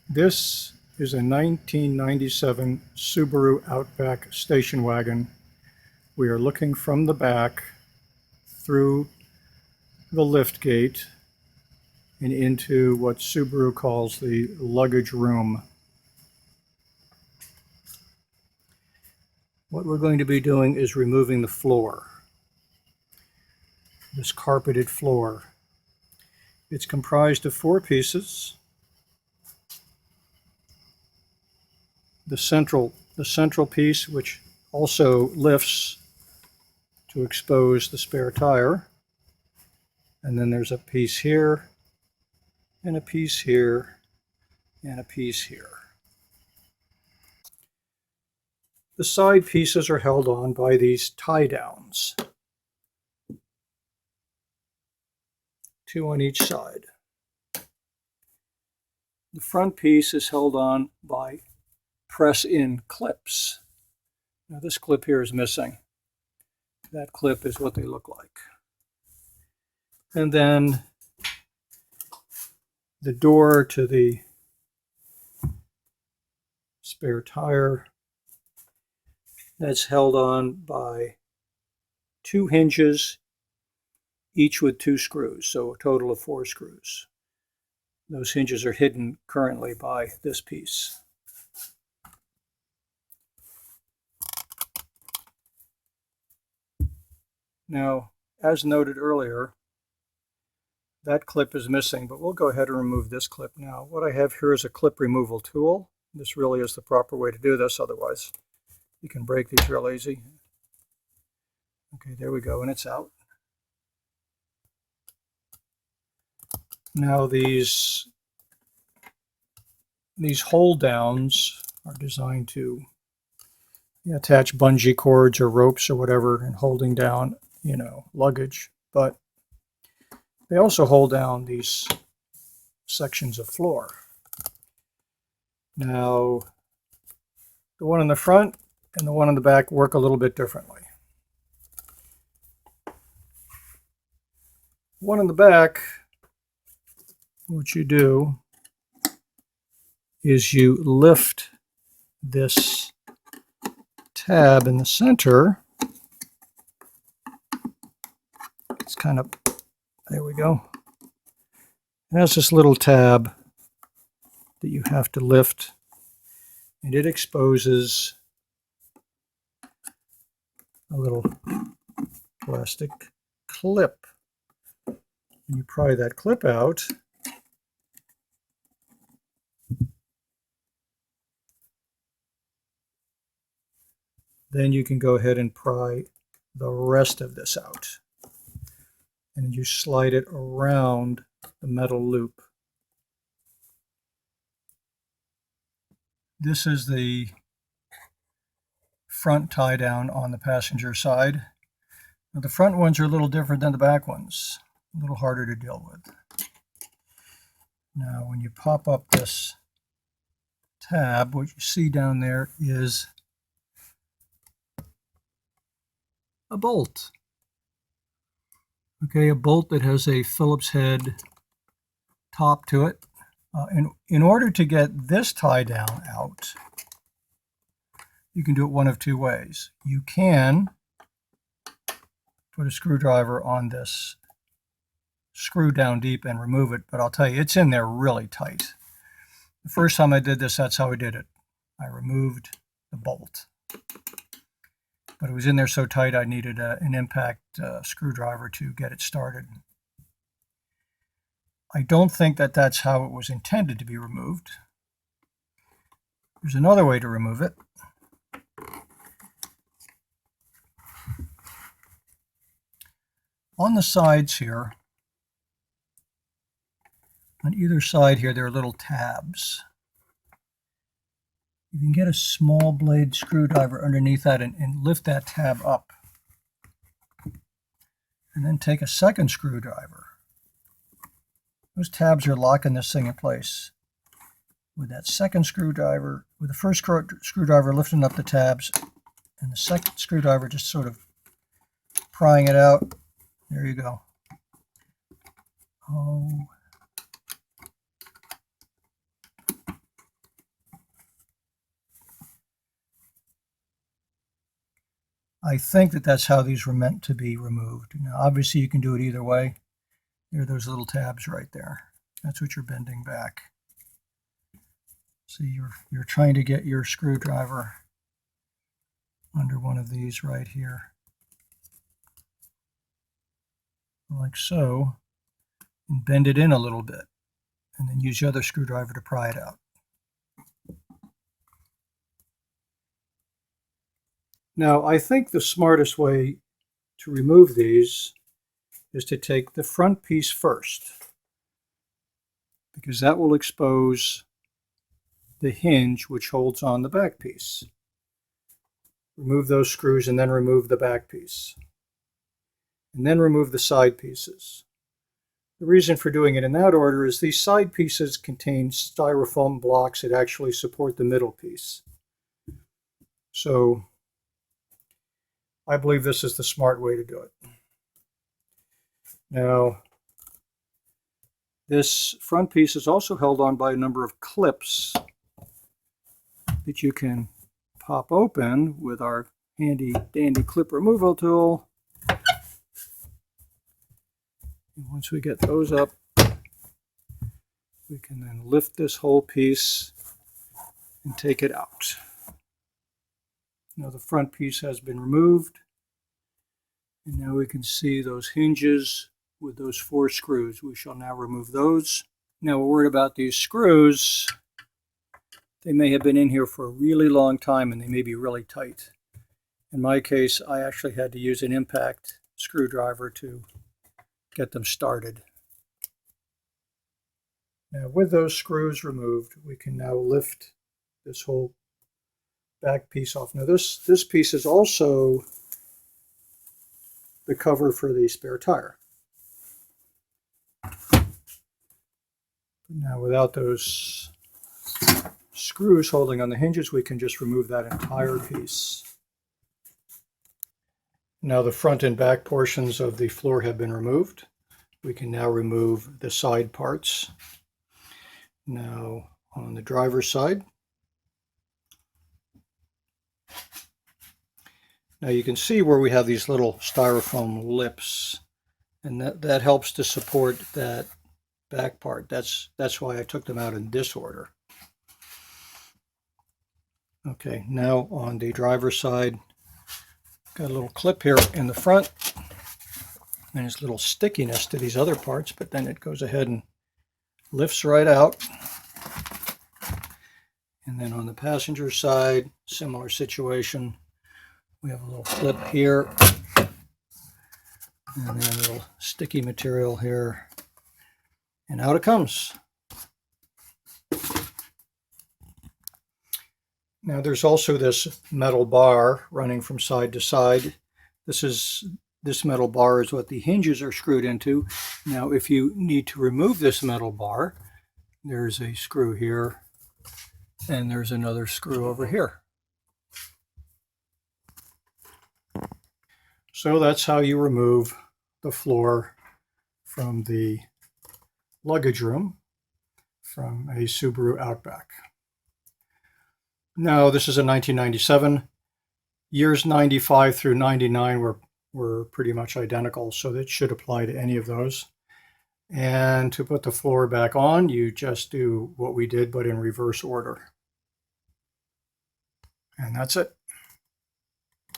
This is a 1997 Subaru Outback station wagon. We are looking from the back through the lift gate and into what Subaru calls the luggage room. What we're going to be doing is removing the floor, this carpeted floor. It's comprised of 4 pieces. The central piece, which also lifts to expose the spare tire. And then there's a piece here, and a piece here, and a piece here. The side pieces are held on by these tie downs, 2 on each side. The front piece is held on by press-in clips. Now this clip here is missing. That clip is what they look like. And then the door to the spare tire, that's held on by 2 hinges, each with 2 screws, so a total of 4 screws. Those hinges are hidden currently by this piece. Now, as noted earlier, that clip is missing, but we'll go ahead and remove this clip now. What I have here is a clip removal tool. This really is the proper way to do this, otherwise you can break these real easy. Okay, there we go, and it's out. Now these hold downs are designed to attach bungee cords or ropes or whatever and holding down, luggage, but they also hold down these sections of floor. Now, the one in the front and the one in the back work a little bit differently. One in the back, what you do is you lift this tab in the center. It's kind of, there we go. It has this little tab that you have to lift, and it exposes a little plastic clip. And you pry that clip out, then you can go ahead and pry the rest of this out. And you slide it around the metal loop. This is the front tie down on the passenger side. Now, the front ones are a little different than the back ones, a little harder to deal with. Now, when you pop up this tab, what you see down there is a bolt. Okay, a bolt that has a Phillips head top to it. In order to get this tie down out, you can do it one of 2 ways. You can put a screwdriver on this, screw down deep and remove it, but I'll tell you, it's in there really tight. The first time I did this, that's how I did it. I removed the bolt. But it was in there so tight I needed an impact screwdriver to get it started. I don't think that that's how it was intended to be removed. There's another way to remove it. On the sides here, on either side here, there are little tabs. You can get a small blade screwdriver underneath that and lift that tab up. And then take a second screwdriver. Those tabs are locking this thing in place. With that second screwdriver, with the first screwdriver lifting up the tabs, and the second screwdriver just sort of prying it out. There you go. Oh. I think that that's how these were meant to be removed. Now, obviously, you can do it either way. There are those little tabs right there. That's what you're bending back. So you're trying to get your screwdriver under one of these right here, like so, and bend it in a little bit, and then use the other screwdriver to pry it out. Now, I think the smartest way to remove these is to take the front piece first, because that will expose the hinge which holds on the back piece. Remove those screws and then remove the back piece. And then remove the side pieces. The reason for doing it in that order is these side pieces contain styrofoam blocks that actually support the middle piece. So I believe this is the smart way to do it. Now, this front piece is also held on by a number of clips that you can pop open with our handy dandy clip removal tool. And once we get those up, we can then lift this whole piece and take it out. Now the front piece has been removed, and now we can see those hinges with those 4 screws. We shall now remove those. Now, a word about these screws. They may have been in here for a really long time and they may be really tight. In my case, I actually had to use an impact screwdriver to get them started. Now, with those screws removed, we can now lift this whole back piece off. Now, this piece is also the cover for the spare tire. Now, without those screws holding on the hinges, we can just remove that entire piece. Now the front and back portions of the floor have been removed. We can now remove the side parts. Now on the driver's side, now you can see where we have these little styrofoam lips, and that helps to support that back part. That's why I took them out in this order. Okay, now on the driver's side, got a little clip here in the front, and there's a little stickiness to these other parts, but then it goes ahead and lifts right out. And then on the passenger side, similar situation. We have a little clip here, and then a little sticky material here, and out it comes. Now there's also this metal bar running from side to side. This metal bar is what the hinges are screwed into. Now if you need to remove this metal bar, there's a screw here, and there's another screw over here. So that's how you remove the floor from the luggage room from a Subaru Outback. Now, this is a 1997. Years 95 through 99 were pretty much identical, so that should apply to any of those. And to put the floor back on, you just do what we did, but in reverse order. And that's it.